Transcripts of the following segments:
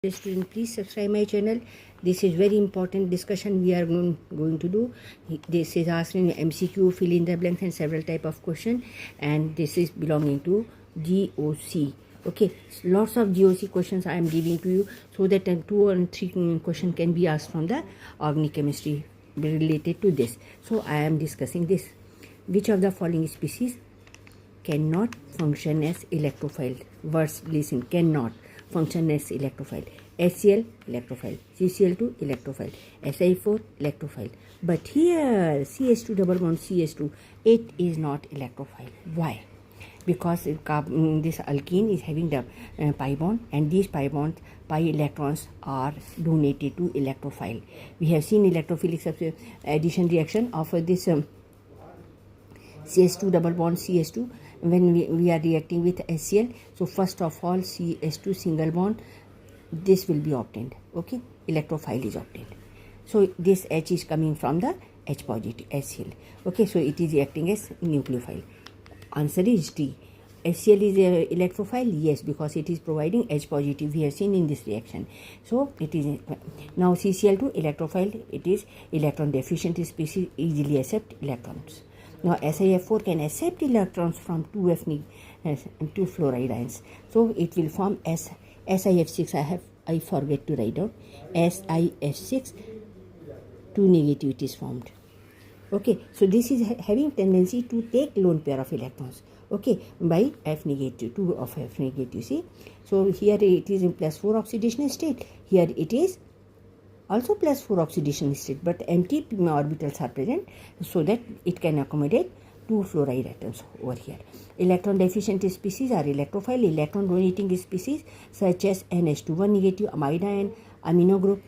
Student, please subscribe my channel. This is very important discussion we are going to do. This is asking MCQ, fill in the blanks and several type of question, and this is belonging to GOC. Okay, lots of GOC questions I am giving to you so that 2 and 3 question can be asked from the organic chemistry related to this. So I am discussing this. Which of the following species cannot function as electrophile? Words, listen. Cannot function as electrophile. HCl electrophile, CCl2 electrophile, Si4 electrophile. But here CH2 double bond CH2, it is not electrophile. Why? Because this alkene is having the pi bond, and these pi electrons are donated to electrophile. We have seen electrophilic addition reaction of this CH2 double bond CH2 when we are reacting with HCl. So first of all, CH2 single bond, this will be obtained. Okay, electrophile is obtained. So this H is coming from the H positive HCl. Okay, so it is reacting as nucleophile. Answer is D. HCl is a electrophile, yes, because it is providing H positive. We have seen in this reaction. So it is now CCl2 electrophile. It is electron deficient species, easily accept electrons. Now SiF4 can accept electrons from 2 fluoride ions. So it will form SiF6. I forget to write down. SiF6, 2 negative it is formed. Okay, so this is having tendency to take lone pair of electrons. Okay, by F negative, 2 of F negative. See, so here it is in +4 oxidation state. Here it is also +4 oxidation state, but empty orbitals are present so that it can accommodate 2 fluoride atoms over here. Electron deficient species are electrophile. Electron donating species such as NH2, 1 negative, amide ion, amino group,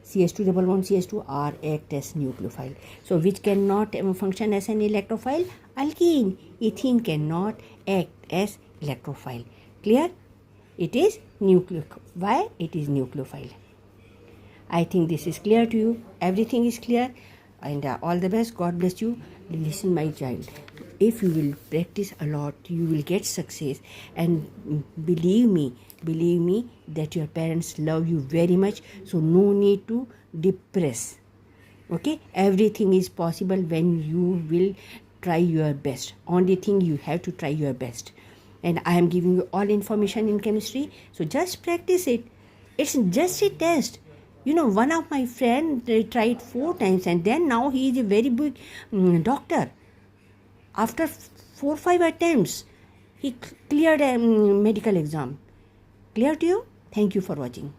CH2 double bond CH2 are act as nucleophile. So which cannot function as an electrophile? Alkene. Ethene cannot act as electrophile. Clear? It is nucleophile. Why? It is nucleophile. I think this is clear to you. Everything is clear, and all the best. God bless you. Listen, my child, if you will practice a lot, you will get success, and believe me that your parents love you very much, so no need to depress. Okay, everything is possible when you will try your best. Only thing, you have to try your best, and I am giving you all information in chemistry, so just practice it. It's just a test. You know, one of my friends tried 4 times, and then now he is a very big doctor. After 4 or 5 attempts, he cleared a medical exam. Clear to you? Thank you for watching.